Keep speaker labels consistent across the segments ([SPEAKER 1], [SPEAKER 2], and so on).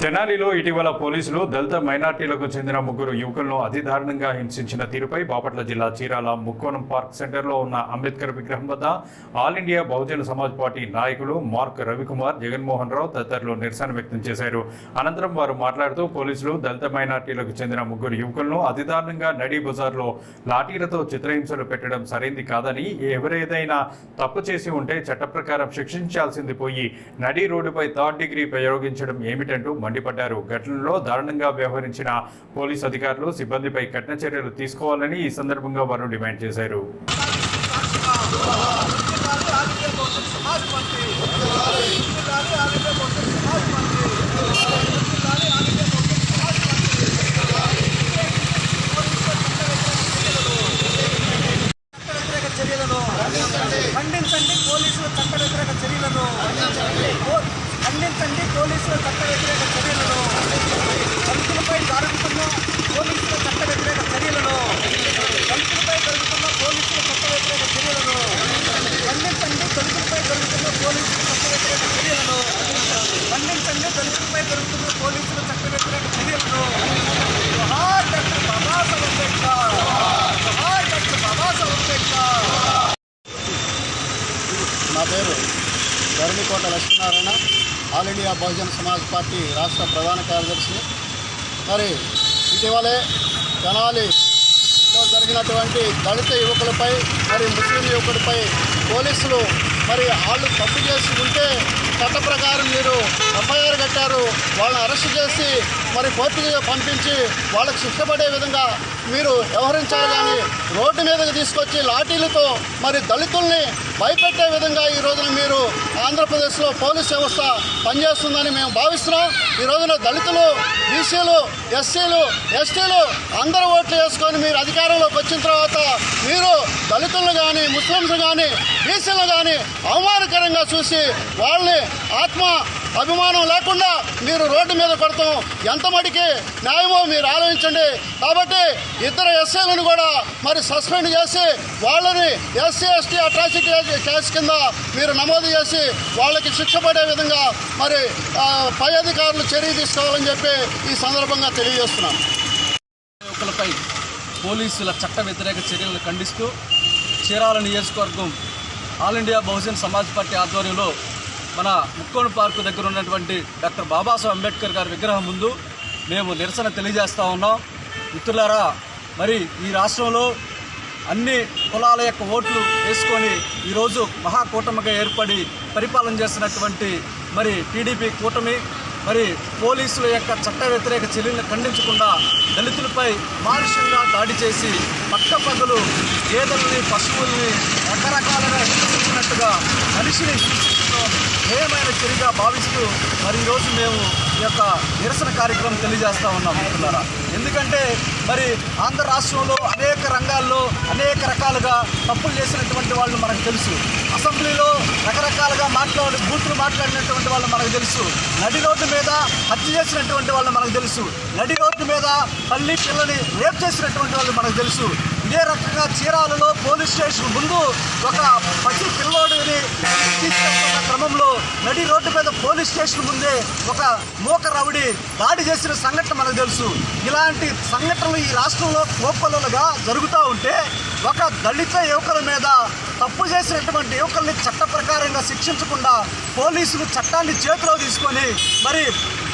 [SPEAKER 1] తెనాలిలో ఇటీవల పోలీసులు దళిత మైనార్టీలకు చెందిన ముగ్గురు యువకులను అతి దారుణంగా హింసించిన తీరుపై బాపట్ల జిల్లా చీరాల ముక్కోణం పార్క్ సెంటర్లో ఉన్న అంబేద్కర్ విగ్రహం వద్ద all India Bahujan Samaj party నాయకులు మార్క్ రవికుమార్, జగన్మోహన్ రావు తదితరులు నిరసన వ్యక్తం చేశారు. అనంతరం వారు మాట్లాడుతూ పోలీసులు దళిత మైనార్టీలకు చెందిన ముగ్గురు యువకులను అతి దారుణంగా నడి బజార్లో లాఠీలతో చిత్రహింసలు పెట్టడం సరైంది కాదని, ఎవరేదైనా తప్పు చేసి ఉంటే చట్ట ప్రకారం శిక్షించాల్సింది పోయి నడి రోడ్డుపై థర్డ్ డిగ్రీ ప్రయోగించడం ఏమిటంటూ మండిపడ్డారు. ఘటనలో దారుణంగా వ్యవహరించిన పోలీసు అధికారులు, సిబ్బందిపై కఠిన చర్యలు తీసుకోవాలని ఈ సందర్భంగా వారు డిమాండ్ చేశారు.
[SPEAKER 2] ఖండించండి పోలీసుల చట్ట వ్యతిరేక చర్యలను, ఖండించండి పోలీసుల చట్ట వ్యతిరేక చర్యలను, దళితులపై జరుగుతున్న పోలీసుల చట్ట వ్యతిరేక చర్యలను, దళితులపై జరుగుతున్న పోలీసుల చట్ట వ్యతిరేక చర్యలను, ఖండించండి దళితులపై జరుగుతున్న పోలీసుల చట్ట వ్యతిరేక చర్యలను, ఖండించండి దళితులపై జరుగుతున్న పోలీసుల చట్ట వ్యతిరేక చర్యలను. జోహార్ డాక్టర్ బాబాసాహెబ్ అంబేద్కర్, జోహార్ డాక్టర్ బాబాసాహెబ్ అంబేద్కర్.
[SPEAKER 3] నా పేరు Dharanikota Lakshminarayana, all India Bahujan Samaj party రాష్ట్ర ప్రధాన కార్యదర్శిని. మరి ఇటీవలే తెనాలిలో జరిగినటువంటి దళిత యువకులపై, మరి ముస్లిం యువకుడిపై పోలీసులు మరి వాళ్ళు తప్పు చేసి ఉంటే చట్ట ప్రకారం మీరు ఎఫ్ఐఆర్ కట్టారు, వాళ్ళని అరెస్ట్ చేసి మరి కోర్టుకి పంపించి వాళ్ళకి శిక్ష పడే విధంగా మీరు వ్యవహరించాలి. కానీ రోడ్డు మీదకి తీసుకొచ్చి లాఠీలతో మరి దళితుల్ని భయపెట్టే విధంగా ఈ రోజున మీరు ఆంధ్రప్రదేశ్లో పోలీస్ వ్యవస్థ పనిచేస్తుందని మేము భావిస్తున్నాం. ఈ రోజున దళితులు, బీసీలు, ఎస్సీలు, ఎస్టీలు అందరూ ఓట్లు వేసుకొని మీరు అధికారంలోకి వచ్చిన తర్వాత మీరు దళితులను కానీ, ముస్లింస్ కానీ, బీసీలను కానీ అవమానకరంగా చూసి వాళ్ళని అభిమానం లేకుండా మీరు రోడ్డు మీద కొడతాం ఎంత మటుకి న్యాయమో మీరు ఆలోచించండి. కాబట్టి ఇద్దరు ఎస్ఐలను కూడా మరి సస్పెండ్ చేసి వాళ్ళని ఎస్సీ ఎస్టీ అట్రాసిటీ కేసు కింద మీరు నమోదు చేసి వాళ్ళకి శిక్ష పడే విధంగా మరి పై అధికారులు చర్య తీసుకోవాలని చెప్పి ఈ సందర్భంగా తెలియజేస్తున్నాం.
[SPEAKER 4] యువకులపై పోలీసుల చట్ట వ్యతిరేక చర్యలను ఖండిస్తూ చీరాల నియోజకవర్గం all India Bahujan Samaj party ఆధ్వర్యంలో మన ముక్కోణం పార్కు దగ్గర ఉన్నటువంటి డాక్టర్ బాబాసాహెబ్ అంబేద్కర్ గారి విగ్రహం ముందు మేము నిరసన తెలియజేస్తూ ఉన్నాం. మిత్రులారా, మరి ఈ రాష్ట్రంలో అన్ని కులాల యొక్క ఓట్లు వేసుకొని ఈరోజు మహాకూటమిగా ఏర్పడి పరిపాలన చేస్తున్నటువంటి మరి టీడీపీ కూటమి మరి పోలీసుల యొక్క చట్ట వ్యతిరేక చర్యలను ఖండించకుండా దళితులపై మానుషంగా దాడి చేసి పట్టపగలు గేదెలని, పశువుల్ని రకరకాలుగా హింసించినట్టుగా మనిషిని హింసించడం ఏమైన చర్యగా భావిస్తూ మరి ఈరోజు మేము ఈ యొక్క నిరసన కార్యక్రమం తెలియజేస్తూ ఉన్నాం మిత్రులారా. ఎందుకంటే మరి ఆంధ్ర రాష్ట్రంలో అనేక రంగాల్లో అనేక రకాలుగా తప్పులు చేసినటువంటి వాళ్ళు మనకు తెలుసు. అసెంబ్లీలో రకరకాలుగా బూతులు మాట్లాడినటువంటి వాళ్ళు మనకు తెలుసు. నడి రోడ్డు మీద హత్య చేసినటువంటి వాళ్ళు మనకు తెలుసు. నడి రోడ్డు మీద తల్లి పిల్లని రేప్ చేసినటువంటి వాళ్ళు మనకు తెలుసు. ఇదే రకంగా చీరాలలో పోలీస్ స్టేషన్ ముందు ఒక పసి పిల్లోడిని తీసుకెళ్తున్న క్రమంలో నడి రోడ్డు మీద పోలీస్ స్టేషన్ ముందే ఒక మూక రౌడీ దాడి చేసిన సంఘటన మనకు తెలుసు. ఇలాంటి సంఘటనలు ఈ రాష్ట్రంలో కోప్పలుగా జరుగుతూ ఉంటే ఒక దళిత యువకుల మీద తప్పు చేసినటువంటి యువకుల్ని చట్ట ప్రకారంగా శిక్షించకుండా పోలీసులు చట్టాన్ని చేతిలో తీసుకొని మరి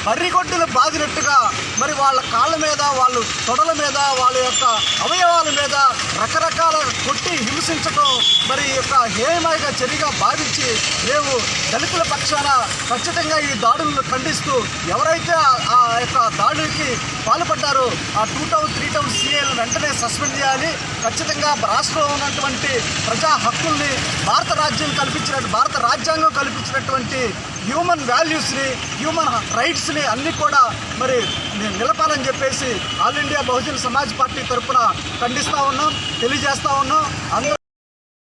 [SPEAKER 4] బర్రిగొడ్డులు బాదినట్టుగా మరి వాళ్ళ కాళ్ళ మీద, వాళ్ళ తొడల మీద, వాళ్ళ యొక్క అవయవాల మీద రకరకాల కొట్టి హింసించడం మరి యొక్క హేయమైన చర్యగా భావించి మేము దళితుల పక్షాన ఖచ్చితంగా ఈ దాడులను ఖండిస్తూ ఎవరైతే ఆ యొక్క దాడులకి పాల్పడ్డారో ఆ 2 టౌన్ 3 టౌన్ సీఏలను వెంటనే సస్పెండ్ చేయాలి. ఖచ్చితంగా రాష్ట్రంలో ఉన్నటువంటి ప్రజా హక్కుల్ని భారత రాజ్యాంగం కల్పించినటువంటి హ్యూమన్ వాల్యూస్ని, హ్యూమన్ రైట్స్ని అన్నీ కూడా మరి నిలపాలని చెప్పేసి all India Bahujan Samaj party తరఫున ఖండిస్తూ ఉన్నాం, తెలియజేస్తూ ఉన్నాం.